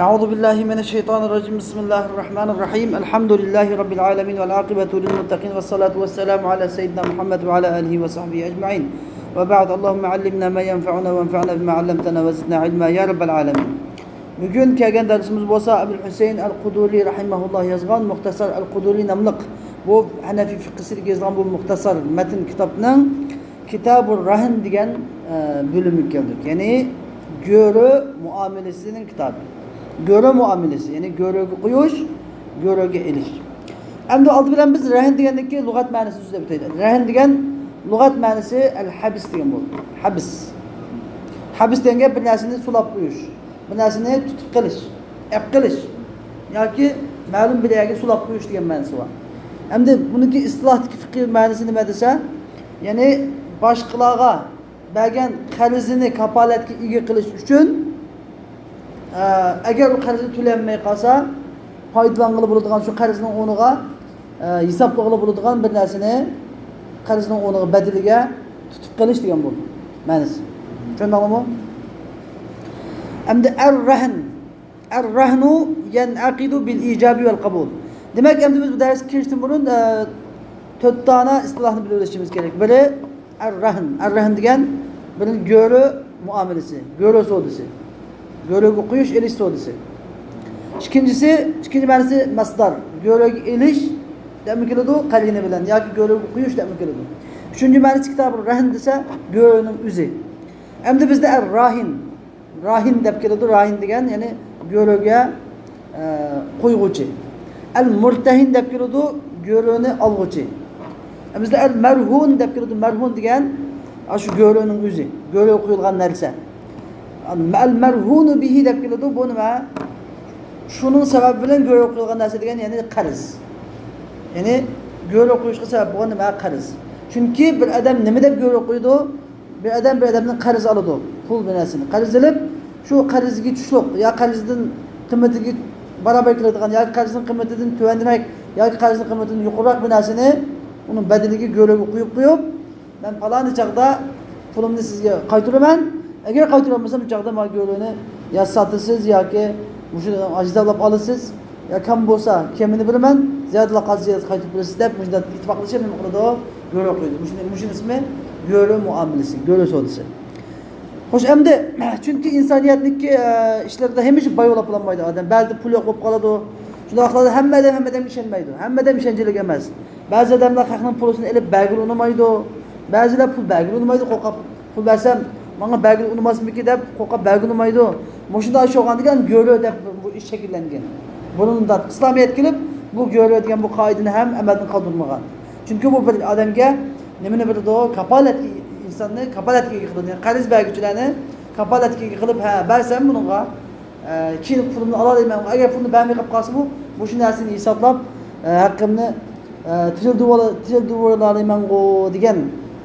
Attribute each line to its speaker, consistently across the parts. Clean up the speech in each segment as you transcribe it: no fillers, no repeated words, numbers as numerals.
Speaker 1: أعوذ بالله من الشيطان الرجيم بسم الله الرحمن الرحيم الحمد لله رب العالمين والعاقبة للمتقين والصلاة والسلام على سيدنا محمد وعلى آله وصحبه أجمعين وبعد اللهم علمنا ما ينفعنا وانفعنا بما علمتنا وزدنا علما يا رب العالمين. Bugün kelgan dersimiz bo'lsa Abul Husayn al-Quduli rahimahulloh yozgan Muxtasar al-Quduli namliq bu Hanafi fiqhisiga yozgan bu muxtasar matn kitobning Kitabur Rahn degan bölümü keldik. Ya'ni göre muamelesinin kitabı. Göre muamelesi, yani göröge qo'yish, göröge elish. Endi oldi bilan biz rahn degandagi lug'at ma'nosini so'zlab o'taylik. Rahn degan lug'at ma'nosi al-habs degan bo'ldi. Habs. Habs degan bir narsani sulab qo'yish, bir narsani tutib qilish, ep qilish yoki ma'lum bir yerga sulab qo'yish degan ma'nosi bor. Endi buniki istilohdagi fiqh ma'nosi nima desa, ya'ni boshqalarga bergan qarzini kapolatga ega qilish uchun agar u qarzni to'lanmay qolsa, foydalang'ili bo'ladigan shu qarzning o'rniga hisoblag'ili bo'ladigan bir narsani qarzning o'rniga badiliga tutib qilish degan bo'ldi ma'nosi. Tushundingmi? Endi ar-rahn. Ar-rahnu yan'aqidu bil ijabi vel qabul. Demak, endi biz bu darsga kirishdan burun 4 dona istilohni bilib olishimiz kerak. Biri ar-rahn. Ar-rahn degan birini göre muamelesi, göre sodisi. Göröge qo'yish, elish sodisi. İkinci ma'nosi masdar. Göröge elish demek keladi qarina bilan yoki göröge qo'yish demek keladi. Üçüncü ma'nosi Kitabur Rahn desa, görening o'zi. Endi bizda ar-rahin. Rahin deb keladi. Rahin degan ya'ni göröge qo'yg'uvchi. Al-murtahin deb keladi, göröni olg'uvchi. Bizda al-marhun deb keladi. Marhun degan shu göröning o'zi. Göröge qo'yilgan narsa. Al-marhunu bihi deb keladi. Bu nima? Şunun sebebi bilan göröge qo'yilgan narsa degan ya'ni qarz. Ya'ni göröge qo'yishga sabab bo'lgan nima? Qarz. Chunki bir odam nima deb göröge qo'ydi? Bir odamdan qarz oladi. Pul binasini. Qarz olib, shu qarzga tushliq yo qarzning qiymatiga barobar keladigan yoki qarzning qiymatidan tuvandirak yoki qarzning qiymatidan yuqoriroq bir narsani uning badiliga göröge qo'yib, men falon chaqda pulimni sizga qaytaraman. Agar qaytarolmasam, bu chaqda men göröni ya sotasiz yoki mushuni ajdalab olasiz, ya kam bo'lsa, kemini bilaman, ziyodala qaziyat qaytarib berasiz deb mujdat ittifoqlashib nima qiladi? Göröge qo'ydi. Mushuni ismi göre muamelesi, göre sodisi. Xo'sh, endi chunki insoniyatniki ishlarda hamisha boyolab bo'lmaydi odam. Ba'zi pul yo'q bo'lib qoladi. Shunday qiladi, hammadan ishonmaydi. Hammadan ishonchilik emas. Ba'zi odamlar haqning pulini olib bag'il unmaydi. Ba'zilar pul bag'il unmaydi, qo'rqib pul bersam, menga bag'il unmasmiki deb qo'rqib bag'il unmaydi. Mushunda o'xshagan degan göre deb bu ish shakllangan. Buningda islomiyat kelib, bu göre degan bu qoidani ham amaldan qoldirmagan. Chunki bu bir odamga nimani biladi? Kapolatga insonni kapolatga qiladi. Yani qarz beruvchilarni kapolatga qilib, ha, bersam bunga keyin pulimni olalayman. Agar pulni bermay qolib qolsa, bu shu narsani hisoblab haqqimni tildirib olalayman degan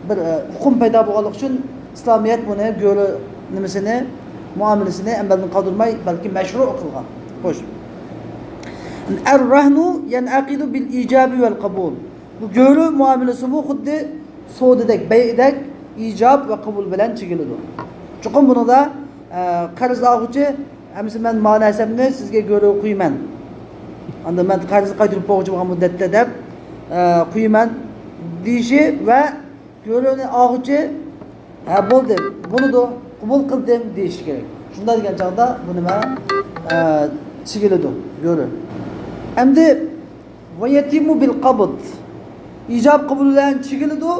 Speaker 1: bir hukm paydo bo'lganligi uchun islomiyat buni göre nimasini muomalesini amaldan qoldirmay, balki mashru' qilgan. Xo'sh. Ar-rahnu yan'aqidu bil ijabi vel qabul. Bu göre muamelesi bu xuddi sodidek, bay'idek icab ve kabul bilan chegiladi. Chuqur buni da qarz oluvchi, hamsi men ma'nosamni sizga göre qo'yman. Anda men qarzni qaytarib qo'ymoqchi bo'lgan muddatda deb qo'yman deyishi va göreni oluvchi bo'ldi, buni da qabul qildim deyishi kerak. Shunday degan chog'da bu nima chegiladi göre. Endi va yatimu bil qabd. İcab qabul bilan chegiladi.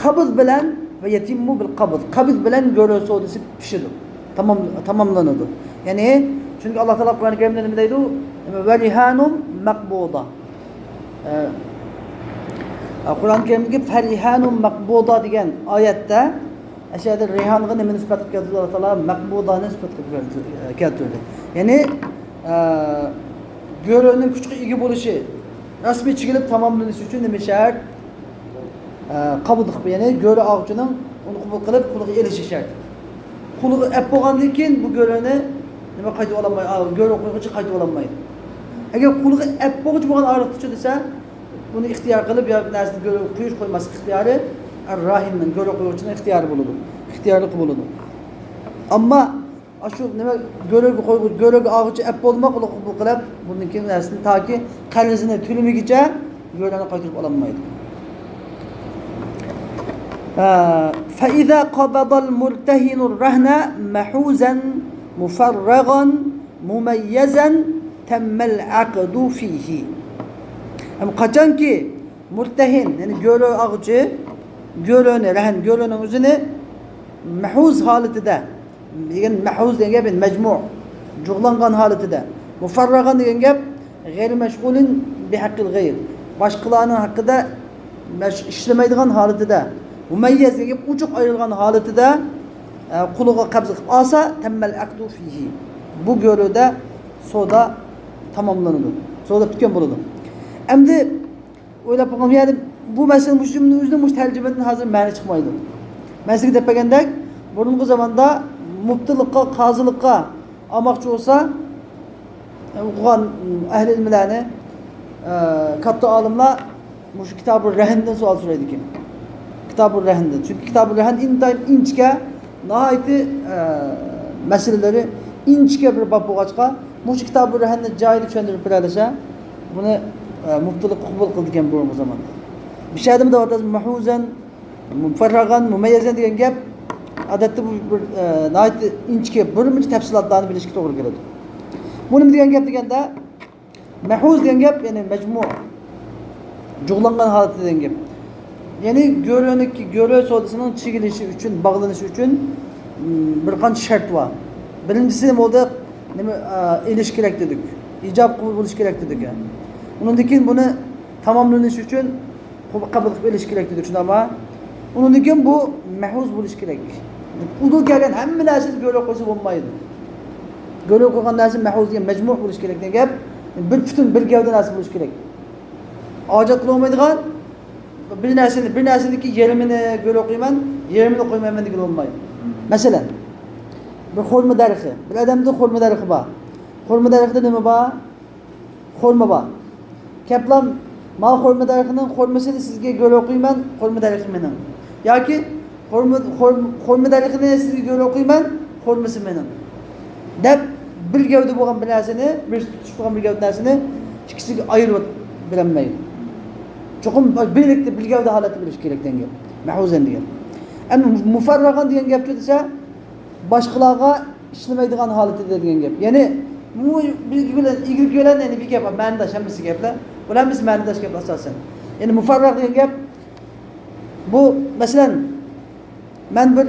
Speaker 1: Qabd bilan va yatimmu bil qabd. Qabd bilan göre sodisi pishadi. Tamamlanadi. Ya'ni chunki Alloh taolo Qur'oni Karimda nima deydi? Va rihanum maqbuda. Qur'oni Karimdagi farihanum maqbuda degan oyatda ashada rihanga nima nisbat qilib keldi? Alloh taolo maqbudani nisbat qilib keltirdi. Ya'ni görening kuchga ega bo'lishi rasmiy chigilib tamomlanishi uchun nima shart? Qabul qilib, ya'ni göre og'uchining uni qabul qilib quliga elishi shart. Quliga ap bo'lgandan keyin bu göreni nima qaytib olmaydi, göre qo'yguchi qaytib olmaydi. Agar quliga ap bo'lguchi bo'lgan ariqchi desa, buni ixtiyor qilib yo narsani göre qo'yish qo'ymas ixtiyori ar-rahinning göre qo'yguchining ixtiyori bo'ladi. Ixtiyori bo'ladi. Ammo Aşu nima gö'lögü qo'ygu, gö'lögü ağıcı ep bolmak ulu bu qilib, buniki narsani taki qalizini tülümigicha gö'löni qaytirib olanmaydi. فإذا قبض المرتهن الرهن محوزا مفرغا مميزا تم العقد فيه. Hem kaçan ki murtehin yani gölü ağacı gölünü rehen gölünün üzerine mahuz haletide yani mahuz diyen gep mecmu cuğlangan haletide mufarragan diyen gep gayri meşgulün bi hakkil gayr başkalarının hakkında işlemeydiğin haletide mumeyyiz diyen gep uçuk ayrılgan haletide kuluğa kabz qilib alsa temmel akdu fihi bu gölüde soda tamamlanır. Soda bitken buludu. Endi o'ylab qo'ygan yani bu mesele Müslüm'ün özünde muş tercümeden hazır mani çıkmaydı. Ben size depegendek burungu zamanda muptılıkka, kazılıkka almakçı olsa okuyan ehli ilmilerini kattı alımla muş kitab-ı rehinden sual soraydı ki. Kitab-ı rehinden. Çünkü kitab-ı rehin intayın inçke nahayeti meseleleri inçke bir bab boğaçka muş kitab-ı rehinden cahili çöndürüp bilalese bunu mutluluk kubul kıldıkken bu zaman. Bir şey adım da var. Mahuzen, mufarragan, mumeyyezen diyen gap adette bu nait inçke bölümünce tefsilatlarını bilişki doğru geliyor. Bunu diyen gap diyen de mahuz diyen gap yani mecmu cuğlangan halatı diyen gap. Yani görüyor sodasının çekilişi için, bağlanışı için bir kanç şart var. Birincisi oldu ilişkilek dedik. İcab kubul ilişkilek dedik yani. Onundikin bunu tamamlanış için kabul qilib ilişkilek dedik ama onundikin bu mahuz bo'lish kerak. Udu kelgan hamma narsani go'lab qo'ysa bo'lmaydi. Go'lab qo'ygan narsa mahuz degan majmu' bo'lish kerak degan gap. Bir butun bir gavda narsa bo'lish kerak. Hojat qila olmaydigan bir narsaniki yerimini go'lab qo'yman, yerimini qo'ymayman degan bo'lmaydi. Masalan, bir xurma daraxti. Bir odamda xurma daraxti bor. Xurma daraxtida nima bor? Xurma bor. Keplam mal xurma daraxtining xurmasini sizga go'lab qo'yman, xurma daraxti mening. Yoki xurma daraxtini sizga go'lab qo'yman, xurmasi mening. Deb bir gavda bo'lgan bir narsani, bir tutib turgan bir gavda narsani ikkisiga ayirib bilinmaydi. Cho'qim birlikda bir gavda holati bo'lish kerak degan. Mahuzan degan. Endi mufarragan degan gapga desa boshqalarga ishlamaydigan holati degan gap. Ya'ni bu bilan ilgili bilan yani bir gap, ma'nodash hammasi gaplar. Bular biz ma'nodash gap asosan. Yani mufarraq degan gap bu masalan men bir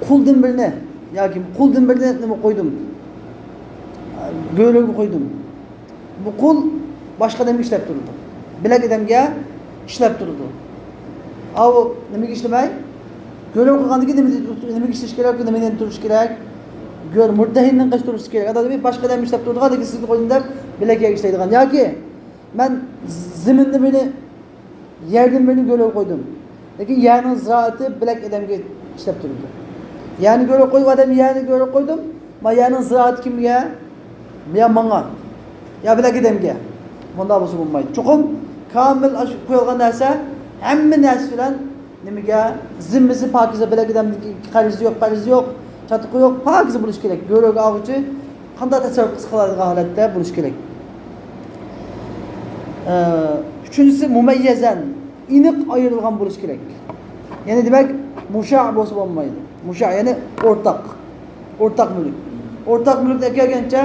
Speaker 1: quldan birini yoki quldan birini nima qo'ydim? Go'lab qo'ydim. Bu qul boshqa odamga ishlab turdi. Bilak odamga ishlab turdi. Av nimaga ishlamay? Go'lab qo'ygandan keyin nimaga ishlash kerak, nimadan turish kerak? Gör murtahindan qaç turish kerak. Adamga boshqa odam ishlab turdi, hozir sizni qo'ydim deb bilakga ishlaydigan yoki men ziminni meni yerdan meni go'lab qo'ydim. Lekin yani ziraati bilak odamga ishlab turdi. Yani go'lab qo'yib odam yani go'lab qo'ydim. Ma yani ziraat kimga? Ya menga. Ya bilak odamga. Bunda bo'lsa bo'lmaydi. Cho'qim kamil qo'yilgan narsa hamma narsa bilan nimaga zimmasi pokiza bilak odamniki qarzi yo'q, çatıqı yo'q, pokiza bo'lish kerak. Go'lab og'uchi qanday tasarruf qiladigan holatda bo'lish kerak. Üçüncüsü mumeyyezen, iniq ayrılgan bo'lish kerak. Yani demek musha' bo'lsa bo'lmaydi. Musha' yani o'rtaq mülk. O'rtaq mülkne kelgancha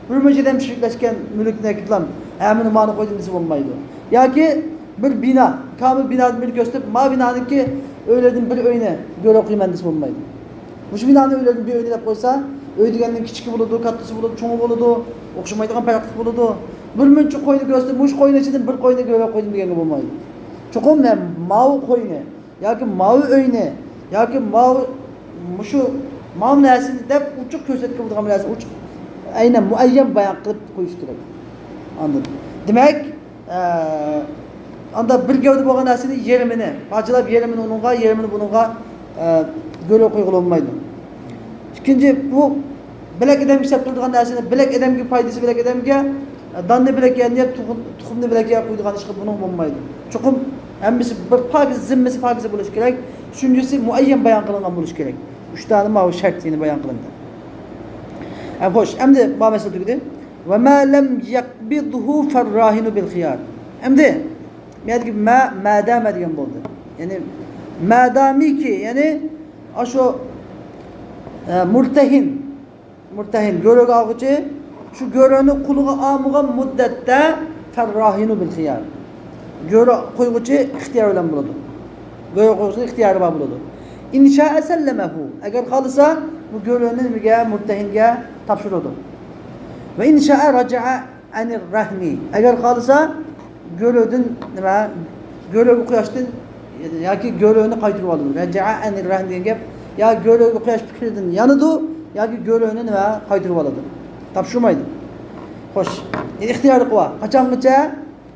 Speaker 1: bir mujadam shirklashgan mülkni kitlam, hamini ma'ni qo'ydim desa bo'lmaydi. Yoki bir bina, kamil binani mülk gösterib, ma binaniki o'yladim bir uyni go'lab qo'yman desa bo'lmaydi. Bu binani o'yladim bir uyni deb qo'ysa, uy deganning kichigi bo'ladi, kattasi bo'ladi, cho'ngi bo'ladi, o'xshamaydigan farqli bo'ladi. Bir muncha qo'yni gösterib, mush qo'yni ichidan bir qo'yni go'lab qo'ydim deganga bo'lmaydi. Cho'qim mav qo'yni yoki mav uyni yoki mav mushu mav narsani deb uchuq ko'rsatib bo'lgan narsa uchuq aynan muayyan bayon qilib qo'yish kerak. Anladın? Demek anda bir gavda bo'lgan narsani yerimini, parchalab yerimini uningga, yerimini buningga go'lab qo'ygan olmaydi. İkinci bu bilak odam ishlab turadigan narsani bilak odamga foydasi bilak odamga danni bilak yani tuxumni bilak qo'yadigan ishga buning bo'lmaydi. Chuqum hammasi bir pokiz zimmasi pokiz bo'lishi kerak. Üçüncüsü muayyan bayon qilingan bo'lishi kerak. 3 tane mavi şart yine bayan kılındı. Hoş. Şimdi bu mesele tügüdü. Ve ma lem yakbidhu ferrahinu bil khiyar. Şimdi yani madame diyen oldu. Yani madami ki yani aşo murtehin görög ağıcı şu görönü kuluğa amıgan muddette ferrahinu bil khiyar. Görö koygucu ihtiyar bilen buladı. Görö koygucu ihtiyarı var buladı. İnşa sellemehu. Eğer kalırsa bu görönün murtehinge tapşırıldı. Ve inşa raca'a anir rahmi. Eğer kalırsa görödün nima görögü kuyaştın ya ki göröğünü kaytırıp aldı. Raca'a anir rahmi diyen gep ya görögü kuyaş fikirden yanıdı ya ki göröğünü nima kaytırıp aldı. Tapşırmaydı. Hoş. İhtiyarı kuva. Kaçanlıca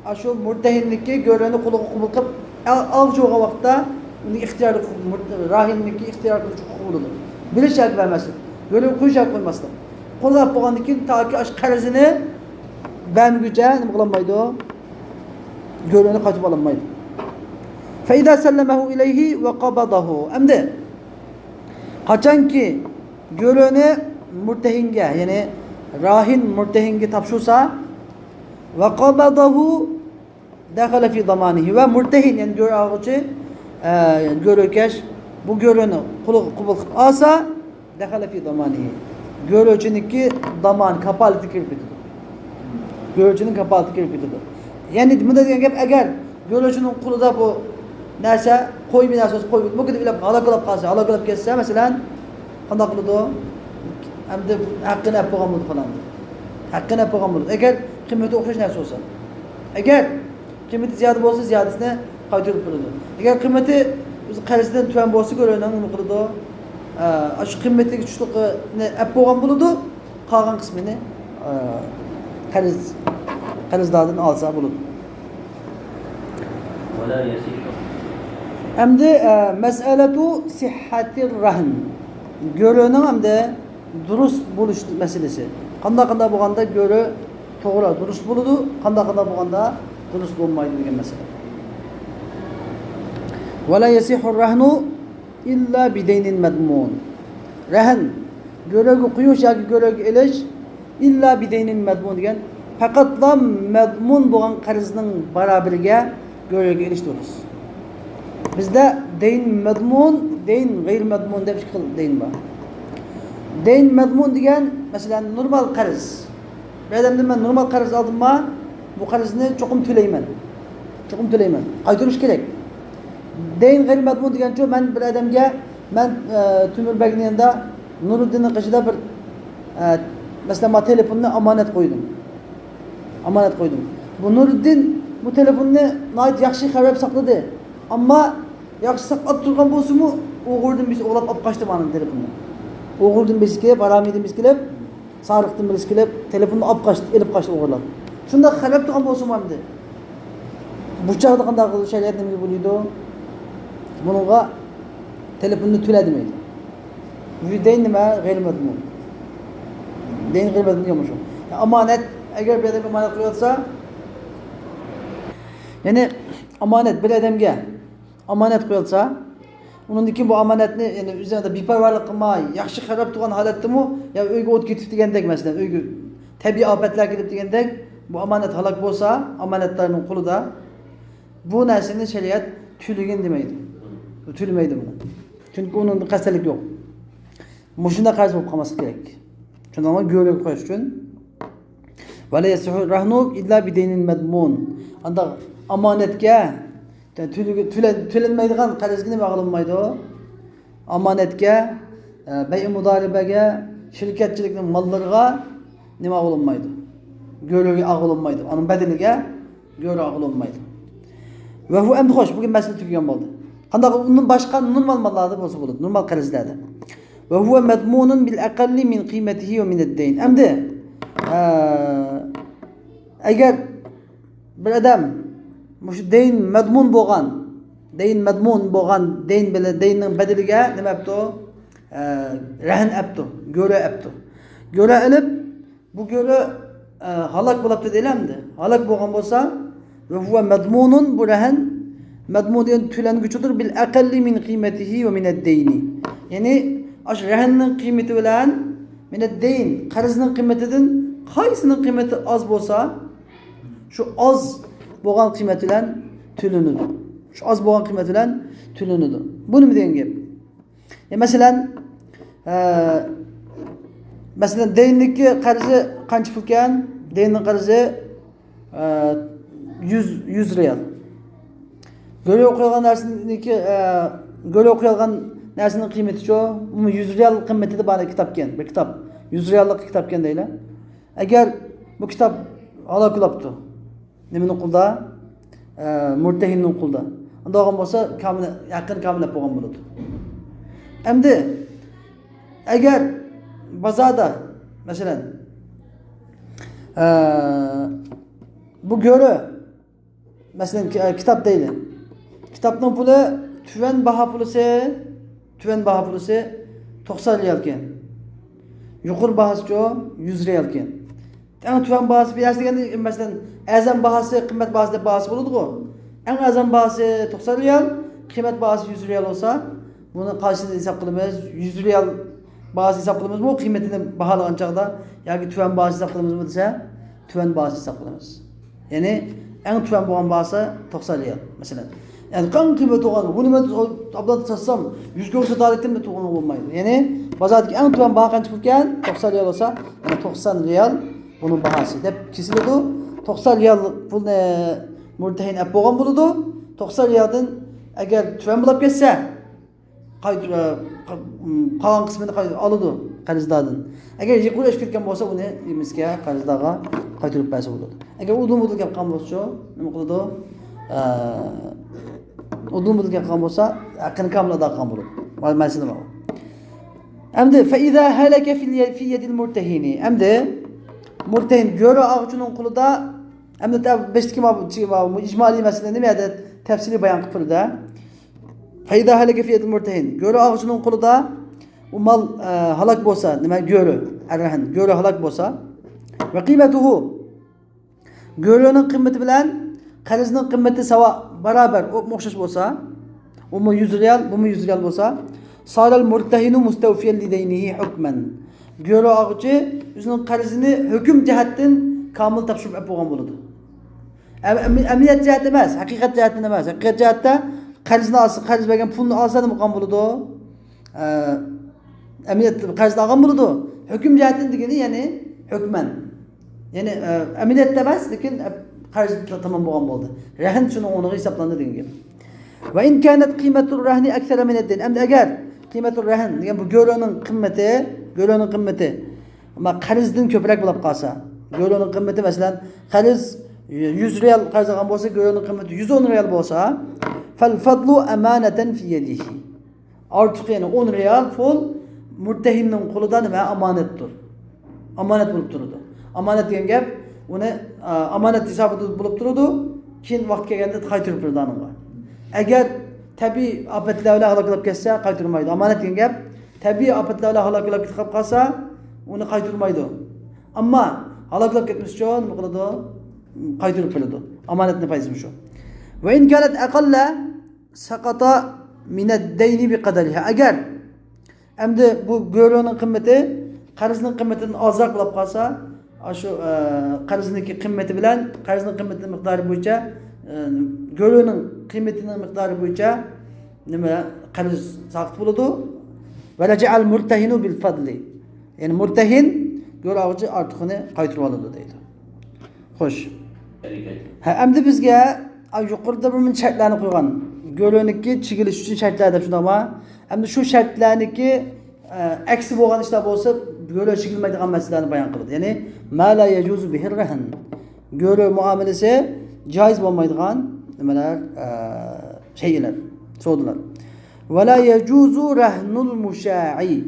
Speaker 1: aşu murtehinlikki göröğünü kulu kubul kıp alcığa vakta ihtiyarı rahinlikki ihtiyarı kubul bir şart vermesin. Görögü kuyacak koymasın. Kollar boğandıkin ta ki aşk karizini ben güce ne kılamaydı o? Göröğünü kaytıp alınmaydı. فَاِذَا سَلَّمَهُ اِلَيْهِ وَقَبَضَهُ Emdi kaçan ki göröğünü murtehinge yani rahin murtehinge tapşursa وَقَبَضَهُ دَخَلَ فِي ضَمَانِهِ ve murtehin yani görö ağıcı görökeş bu göröğünü kulu kubul alsa دَخَلَ فِي ضَمَانِهِ göröcününki daman kapalı kirpitidir. Göröcünün kapalı kirpitidir. Yani bu da diyen eğer göröcünün kulu da bu neyse koy bir neyse koy bu kadar bile alakılap kalsa alakılap kesse mesela kandak kılıdı o hem de hakkını yapıgamıdı falan. Hakkını yapıgamıdı. Eğer kıymeti okşaş neyse olsa. Eğer kıymeti ziyade olsa ziyadesine kaytırıp kılıdı. Eğer kıymeti karesinden tüven bolsa görönen onu kılıdı o. Şu kıymeti güçlükü yapıgam buludu. Kalan kısmını karizdardan alsa buludu. Hem de meseletu sihhatir rahn. Görönen hem de durus buluş meselesi. Kanda boğanda görö toğra durus buludu. Kanda boğanda durus bulmaydı degan mesele. Ve la yasihur rahnu illa bideynin medmun. Rahn görögü kuyuş yoki görögü elish illa bideynin medmun degan faqatla medmun bo'lgan qarzning barabiriga görögü elish durus. Bizde deyn medmun, deyn gayr medmun deb ikki xil deyn bor. Deyn medmun degan mesela normal qarz. Bir adamdan men normal qarz aldımma, bu qarzni çoqum to'layman. Qaytarish kerak. Deyn gayr medmun degancha men bir adamga men Tümürbek'nin yanında Nuruddin'in qishida bir mesela telefonni amonat qo'ydim. Bu Nuruddin bu telefonni nayt yaxshi qarab saqladi. Amma yaxshi saqlab turgan bo'lsa-mu, o'g'irdan biz o'g'lab olib qochdi mening telefonni. O'g'irdan biz kelib, aramidin biz kelib, sariqdan biz kelib, telefonni olib qochdi, elib qochdi o'g'irlab. Shunda qarab turgan bo'lsa-mu endi. Bu chaqda qanday qilib shariat nima bo'laydi? Buningga telefonni to'la demaydi. Bu deyn nima? G'ayr madmun. Deyn g'ayr madmun yo'q shu. Amonat agar bir odam amonat qo'ysa, yani amanet bir adamga amonat qo'yilsa, uningki bu amonatni yani üzerinde beparvarlik qilmay, yaxshi qarab turgan holatdami, yo uyga o't ketib degandek masalan, uyga tabiiy ofatlar kelib degandek, bu amonat halok bo'lsa, amonatlarning qo'lida bu narsani shariat tuligin demaydi. Tulmaydi buni. Chunki uning qarsalik yo'q. Mushunda qarz bo'lib qolmasi kerak. Shundan ham go'rib qo'yish uchun va la yasihu rahnu illa bidaynin madmun. Anda amonatga to'lanmaydigan qarzga nima qilinmaydi? Amonatga, bay' mudaribaga, shirkatchilikning mollariga nima qilinmaydi? Go'rga qilinmaydi. Uning badaliga go'rga qilinmaydi. Va bu endi xo'sh, bugun masala tugagan bo'ldi. Qanday undan boshqa normal mallarda bo'lsa bo'ladi, normal qarzlarda. Va huwa madmunun bil aqalli min qiymatihi va min ad-dayn. Endi agar bir odam mush deyn madmun bo'lgan deyn bilan deynning badaliga nima yapti? Rahn yapti, go'ra yapti. Go'ra ilib bu go'ra halok bo'libdi deylamdi. Halok bo'lgan bo'lsa va huwa madmunun bu rahn madmun degan to'languchidir bil aqalli min qiymatihi va min ad-dayni. Ya'ni Aş rehenning qiymeti bilan mined deyn qarzning qiymatidan qaysining qiymati az bo'lsa, şu az bo'lgan qiymat bilan to'lanadi. Şu az bo'lgan qiymat bilan to'lanadi. Bu nima degan gap? Masalan, deynniki qarzi qancha pul ekan? Deynning qarzi 100 riyal. Göle o'qiyotgan narsaniki göle o'qiyotgan narsaning qiymati-chi, 100 riyal qiymatida bor kitobgan, bir kitob. 100 riyallik kitobgan deylar. Agar bu kitob halok bo'libdi. Nimaning qulda? Murtahinning qulda. Unda olgan bo'lsa, yaqin kamilab bo'lgan bo'ladi. Endi agar bozorda masalan bu göre masalan kitob deydi. Kitobning puli tuvan baho pulisi 90 riyal ekan. Yuqori bahosi 100 riyal ekan. Eng tuvan bahosi berasiz deganda masalan azam bahosi, qimmat bahosi deb bahosi bo'ladi-ku. Eng azam bahosi 90 riyal, qimmat bahosi 100 riyal olsa, buni qaysini hisob qilamiz? 100 riyal bahosi hisob qilamizmi? Qiymatini baholagan chaqda yoki tuvan bahosi hisob qilamizmi desa, tuvan bahosi hisob qilamiz. Ya'ni eng tuvan bo'lgan bahosi 90 riyal masalan. Yani kan kıymet olan, bunu ben ablan satsam 100 görse tarihten de tuğanı olmaydı. Yani bazadaki en tuğan baha kaç bulken 90 riyal olsa, yani 90 riyal bunun bahası. Hep kesildi. 90 riyal pul ne murtehin ep boğan buludu. 90 riyaldan eğer tuğan bulup geçse kalan kısmını alıdı qarzdadan. Eğer yıkıl eş ketken olsa bunu imizke qarzdaga qaytırıp bəsi buludu. Eğer udum budul yapkan olsa, ne qılıdı? Udum budul yapkan olsa, hakkını kamla da kan bulur. Mesele var. Emdi فإذا هلك في يد المرتهن. Emdi murtehin göre ağacının kulu da emdi beştiki ma icmali mesele ne mi tefsiri bayan kıpırda. فإذا هلك في يد المرتهن. Göre ağacının kulu da o mal halak bolsa, nima göre erhen göre halak bolsa ve kıymetuhu görenin kıymeti bilen qarzning qiymati sava barabar o'xshash bo'lsa, u 100 riyal, bu 100 riyal bo'lsa, saral murtahinu mustawfiyan lidaynihi hukman. Göre ağacı o'zining qarzini hukm jihatdan kamil topshirib bo'lgan bo'ladi. Amniyat jihati emas, haqiqat jihatdan emas. Haqiqat jihatda qarzni olsa, qarz bergan pulni olsa nima qilgan bo'ladi? Amniyat qarzni olgan bo'ladi. Hukm jihatdan degani ya'ni hukman. Yani amniyat emas, lekin qarz tamam bo'lgan bo'ldi. Rahn shuni o'rniga hisoblanadi degan gap. Va in kanat qiymatur rahni aksara min ad-din. Endi agar qiymatur rahn degan bu go'roning qimmati ama qarzdan ko'proq bo'lib qolsa, go'roning qimmati masalan qarz 100 riyal qarz olgan bo'lsa, go'roning qimmati 110 riyal bo'lsa, fal fadlu amanatan fi yadihi. Artıq yani 10 riyal pul murtahinning qo'lida nima amonatdir. Amonat bo'lib turadi. Amonat degan gap uni amonat hisobida bo'lib turadi, keyin vaqt kelganda qaytarib beradi aniga. Agar tabiiy ofatlar bilan halok bo'lib ketsa, qaytarmaydi. Amonat degan gap tabiiy ofatlar bilan halok bo'lib ketib qolsa, uni qaytarmaydi. Ammo halok bo'lib ketmish uchun nima qiladi? Qaytarib beradi. Amonatning foizimi shu. Va in kanat aqalla saqata min ad-dayn bi qadariha. Agar endi bu go'roning qimmati qarzning qimmatidan ozroq bo'lib qolsa, şu qarzniki qimmati bilan qarzning qimmatining miqdori bo'yicha go'roning qimmatining miqdori bo'yicha nima qarz saqit bo'ladi. Va raja'al murtahinu bil fadli. Yani murtahin go'roqchi ortiqni qaytarib oladi deydi. Xo'sh. Ha, endi bizga yuqorida bir shartlarni qo'ygan. Go'roniki chigilish uchun shartlar deb shundaymi? Endi shu shartlarniki aksi bo'lgan ishlar bo'lsa, göre çekilmeydiğin meselerini bayan kıldı. Yani ma la yecuzu bihir rehn. Göre muamelesi caiz olmaydiğin neler şeyler, soğudular. Ve la yecuzu rehnul muşa'i.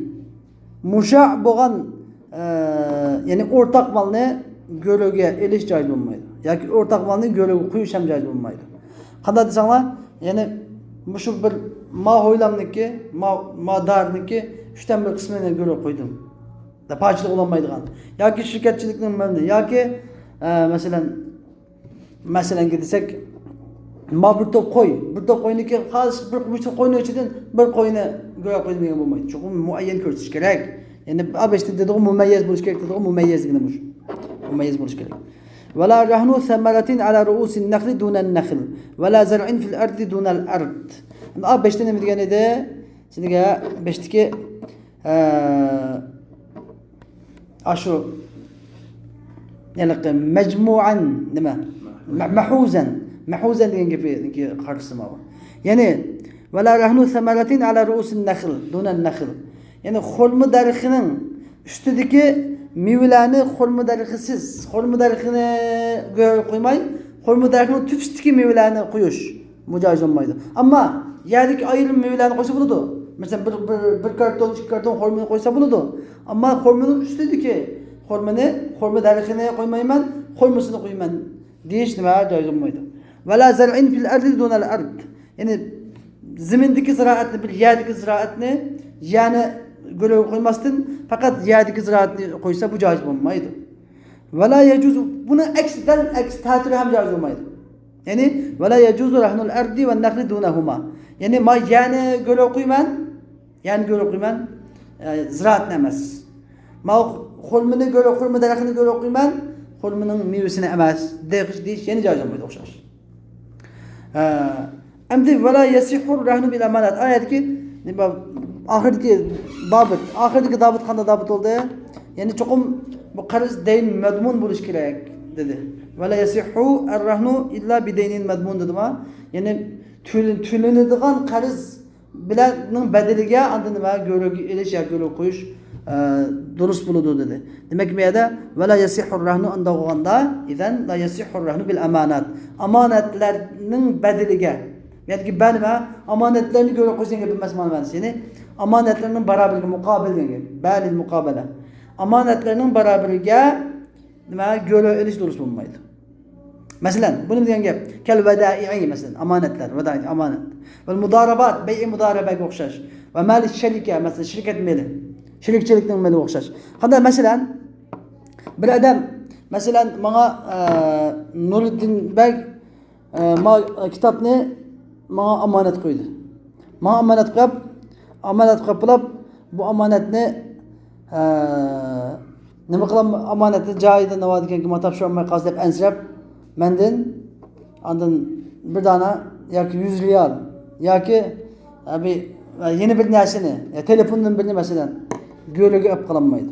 Speaker 1: Muşa' boğan yani ortak malını görege eliş caiz olmaydı. Yani ortak malını görege kuyuş hem caiz olmaydı. Kanda desenler yani şu bir ma hoylamniki, ma darniki üçten bir kısmına göre koydum. Da parçalı olamaydıgan. Ya ki şirketçilikten bende. Ya ki mesela gidesek Ma bir top koy. Bir top koyuniki haz bir buçuk koyun içinden bir koyunu göğe koyulmayan olmaydı. Çok muayyen körtüş gerek. Yani abeşte dediğim mümeyyiz buluş gerek dediğim mümeyyiz gidemiş. Mümeyyiz buluş gerek. ولا رهن ثمرة على رؤوس النخل دون النخل ولا زرع في الأرض دون الأرض. Beşte ne diyene de şimdi ya beşteki aşu yani mecmuan değil mi? Mahuzan diyen gibi karşısıma var. Yani ولا رهن ثمرة على رؤوس النخل دون النخل. Yani xolmu darıxının üstündeki meyvelerini xolmu darıxısız, xolmu darıxını göğe koymay, xolmu darıxının tüpüsteki meyvelerini koyuş mücaiz olmaydı. Ama yerdeki ayrım meyvelerini koysa buludu. Mesela bir karton, iki karton xolmunu koysa buludu. Ama xolmunun üstündeki xolmu darıxını koymayman, xolmusunu koyman deyiş nime caiz olmaydı. ولا زرع في الأرض دون الأرض. Yani zemindeki ziraatni bir yerdeki ziraatni yani göle koymazsın fakat yerdeki ziraatni koysa bu caiz olmaydı. Ve la yecuzu bunu eksiden tatiri hem caiz olmaydı. Yani ve la yecuzu rahnul ardi ve nakli dunahuma. Yani ma yani göle koyman ziraat nemez. Ma xolmunu göle koyma darakını göle koyman xolmunun meyvesini emez. Deyiş yani caiz olmaydı okşar. Emdi ve la yasihur rahnu bil amanat. Ayet ki ahirdeki dabıt kanda dabıt oldu. Yani çokum bu karız deyin medmun buluş gerek dedi. Ve la yasihu er-rahnu illa bi deynin medmun dedi ma. Yani tülünüdüğün karız bilenin bedelige andını ve gölü eliş ya gölü koyuş durus buludu dedi. Demek ki de ve la yasihur rahnu anda olanda izen la yasihur rahnu bil amanat. Amanetlerinin bedelige. Yani ki ben amanetlerini göre koysan gibi bilmez ben seni. Amanetlerinin beraberliği mukabil gibi. Belil mukabele. Amanetlerinin beraberliği göre eliş durus bulunmaydı. Mesela bunu diyen gibi kel vedai'i mesela amanetler, vedai'i amanet. Ve mudarabat, bey'i mudarabaya okşaş. Ve mali şerike mesela şirket meli. Şirkçilikten meli okşaş. Hatta mesela bir adam mesela bana Nuruddin Bey kitap ne bana amanet koydu. Bana amanet kapılıp bu amanetni nima qilam amanetni joyida navadigan ki mataf şu olmay qaz deb ansirab menden andan bir dana yoki 100 riyal yoki abi yeni bir narsani telefondan birini mesela göğlege olib qolinmaydi.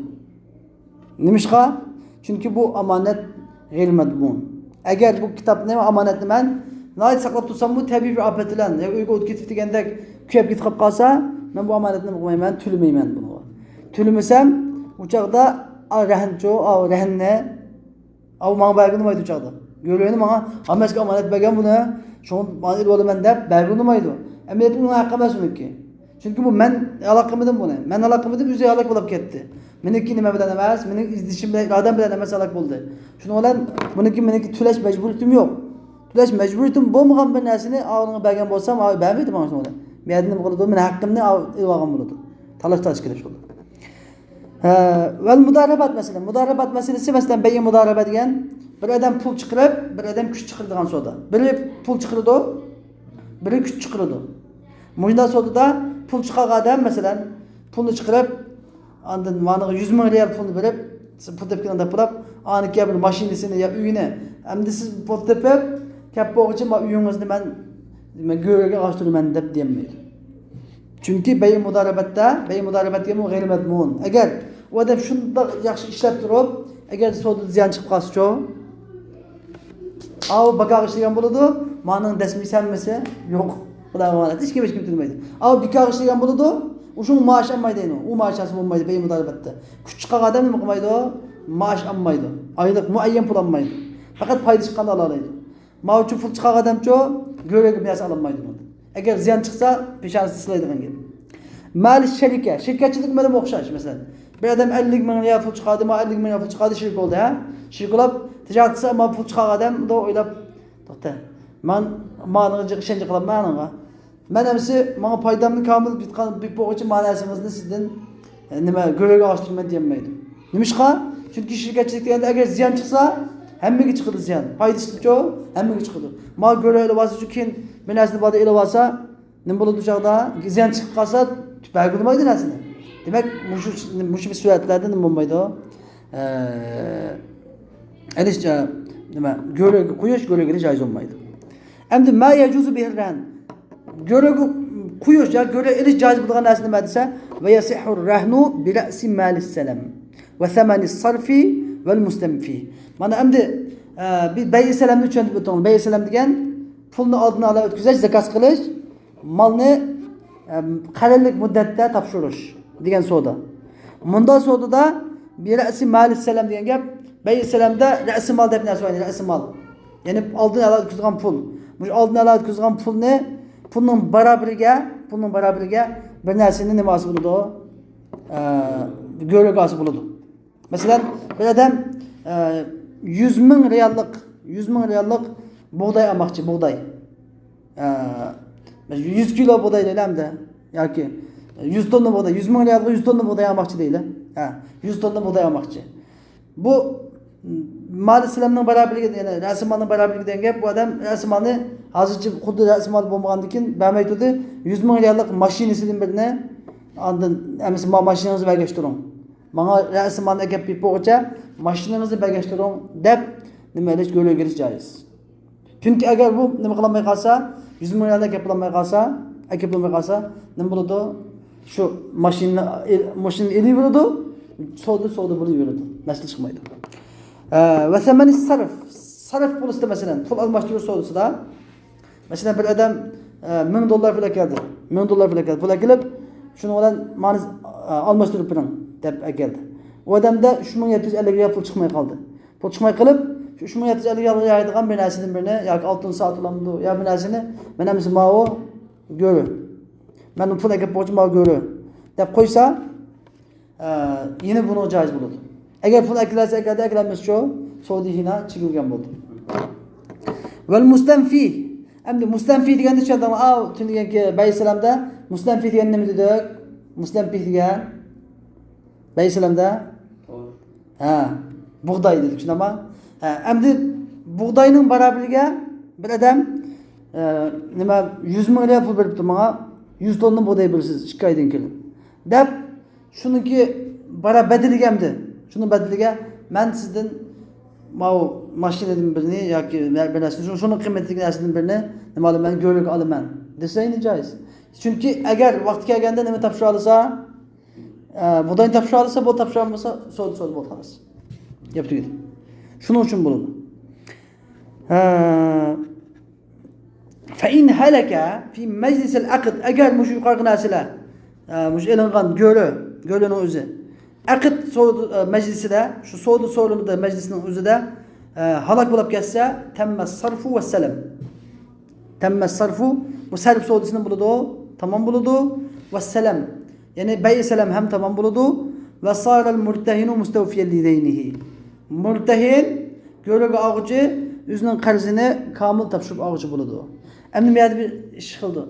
Speaker 1: Nimishqa? Chunki bu amanet g'ayr madmun. Agar bu kitobni amonatni men nayt saqlab tursam bu tabiiy bir afat bilan uyga o'tib ketib degandek kuyib ketib qolsa men bu amonatni qo'ymayman, tulmayman buni. Tulmasam u chaqda rahancho, rahanne menga berginmaydi u chaqda. Gö'legini menga hammasiga amonat bergan buni, shuni men bo'laman deb berginmaydi. Emniyet uning haqqi emas uniki. Chunki bu men aloqamidim buni. Men aloqamidim o'zi aloq bo'lib ketdi. Meniki nima bilan emas, mening izdishim bilan odam bilan emas aloq bo'ldi. Shuning bilan meniki tulash majburiyatim yo'q. Tulash majburiyatim bo'lmagan bir narsani og'ringa bergan bo'lsam, bermaydi menga shuni. Men nima qiladi? Men haqqimni olgan bo'ladi. Talash kerak bo'ldi. Vel mudarabat mesela. Mudarabat meselesi mesela beyi mudaraba degan bir adam pul chiqarib, bir adam kuch chiqaradigan savdo. Biri pul chiqaradi, biri kuch chiqaradi. Mujda savdoda pul chiqargan adam mesela pulni chiqarib, andan maniga 100 ming riyal pulni berib, pul tepkanda pulab, aniki bir mashinasini ya uyini, endi siz pul tepib, kappo'g'icha men uyingizni men go'rga ochtirman deb demaydi. Chunki beyi mudarabatda mu g'ayr madmun. Agar u odam shunda yaxshi ishlab turib, agar savdo ziyon chiqib qolsa-chi, bakaq ishlagan bo'ladi, mening dasmisanmisi? Yo'q. Xudo omonat, hech kim turmaydi. Bakaq ishlagan bo'ladi, o'sha maosh olmaydi endi. U maoshasi bo'lmaydi beyi mudarabatda. Kuch chiqqan odam nima qilmaydi? Maosh olmaydi. Oylik muayyan pul olmaydi. Faqat foyda chiqqanda ola oladi. Mavjud pul chiqqan odamchi go'rga bir narsa olmaydi. Agar ziyon chiqsa, peshonasi silaydigan gap. Mal shirkatchilik bilan o'xshash mesela. Bir adam 50 ming riyal pul chiqardi, 50 ming riyal pul chiqardi shirk bo'ldi, ha? Shirk qilib, tijorat qilsa, pul chiqqan odam da o'ylab, to'xta. Men ma'noga ishonch qilaman menga. Men hamsi menga foydamni komil bitgan bo'yicha ma'nosingizni sizdan nima go'rga ochtirman demaydi. Nimishqa? Chunki shirkatchilik deganda agar ziyon chiqsa, Hammaga chiqadi ziyon. Foydasi-ku, hammaga chiqadi. Mal go'la ilib olsa uchun bir narsani bada ilib olsa, nima bo'ladi u chaqda? Ziyon chiqib qolsa, tupagimaydi narsani. Demak, mushu suratlarda nima bo'lmaydi? Ilish nima? Go'laga qo'yish, go'laga joiz bo'lmaydi. Endi ma yajuzu bihran. Go'laga qo'yish yoki go'la ilish joiz bo'lgan narsa nima desa, va yasihhu rahnu bi ra'si malis salam va thamani sarfi val mustamfi. Mana endi bir bay' salamni tushunib o'tamiz. Bay' salam degan pulni oldini olib o'tkazish, zakos qilish, molni qalinlik muddatda topshirish degan savdo. Bunda savdoda bi ra'si malis salam degan gap, bay' salamda ra'si mol deb narsa o'ynaydi, ra'si mol. Ya'ni oldin olib o'tkazgan pul. Bu oldin olib o'tkazgan pulning barabariga bir narsani nimasi bo'ladi? Go'lagasi bo'ladi. Masalan, bir odam 100 ming riyallik buğday olmoqchi, buğday. 100 kilo buğday deylamda yoki 100 tonna buğday, 100 ming riyalga 100 tonna buğday olmoqchi deydi. 100 tonna buğday olmoqchi. Bu mal islamning barabarligi, ya'ni rasmning barabarligi degan gap, bu odam rasmni hozircha xuddi rasmal bo'lmagandikin bermaydi. 100 ming riyallik mashinasidan birini andin emas mashinangizni bagashtiring. Menga rasmni gap berpo'g'icha mashinangizni bagashtiring deb nima deish go'lagirish joiz. Chunki agar bu nima qilmay qolsa, 100 ming riyalga gaplamay qolsa, nima bo'ladi? Shu mashina elib yuradi, savdo bo'lib yuradi. Nasl chiqmaydi. Va thamani sarf pulida masalan, pul almashtirish savdosida masalan bir odam $1000 pul keldi. Pul kelib, shuni bilan meni almashtirib bering deb keldi. U odamda 3750 ga pul chiqmay qoldi. Pul chiqmay qilib, shu 3750 ga yaydigan bir narsadan birini yoki oltin soat olamdi, yo bir narsani mana biz ma'o go'ri. Men pul olib borchim ma'o go'ri deb qo'ysa, yine buni joiz bo'ladi. Agar pul aklanmasa, savdihina chigilgan bo'ldi. Val mustanfi. Endi mustanfi deganda tushundimi? Tushunganki, bay' salamda mustanfi degan nima dedik? Mustanfi degan bay' salamda buğday dedik, tushunami? Endi buğdayning barabarligiga bir odam nima 100 ming riyal pul beribdi menga, 100 tonna buğday bersiz 2 oydan keyin. Deb shuniki badiligamdi. Shuni badiliga men sizdan mashinadan birini yoki bir narsani, shuni qiymatli narsadan birini nima olaman, go'lak olaman desa joiz. Chunki agar vaqti kelganda nima topshira olsa, buğdayni topshira olsa, bu topshira olmasa, savdo bo'ladi xolos. Gap tugadi. Shuning uchun bo'ladi. Fa in halaka fi majlis al-aqd, agar mushu yuqorgi narsalar mush e'longan go'lining o'zi aqd majlisida, shu savdo so'limida majlisning o'zida halok bo'lib ketsa, tammas sarfu va salam. Tammas sarfu, bu sarf savdosini bo'ladi, tamom bo'ladi, va salam. Ya'ni bay' salam ham tamom bo'ladi va saral murtahinu mustawfiyan lidaynihi. Murtahin go'laga olg'uchi o'zining qarzini komil topshirib olg'uchi bo'ladi. Endi bu yerda bir ish qildi.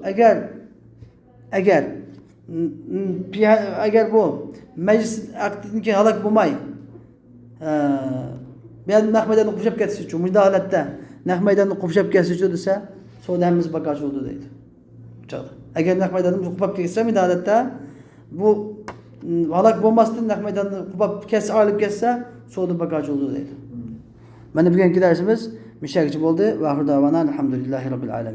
Speaker 1: Agar bu majlis aqdiniki halok bo'lmay, bu yerda naq maydonni qo'shib ketish uchun, bu holatda naq maydonni qo'shib ketish uchun desa, savdamiz bakaj bo'ldi deydi. Agar naq maydonni qo'shib ketsa, bu holatda bu halok bo'lmasdan naq maydonni qo'shib ketsa, olib ketsa, savdo bakaj bo'ldi deydi. Mana bugungi darsimiz mishagchi bo'ldi. Va oxir davona alhamdulillahi robbil alamin.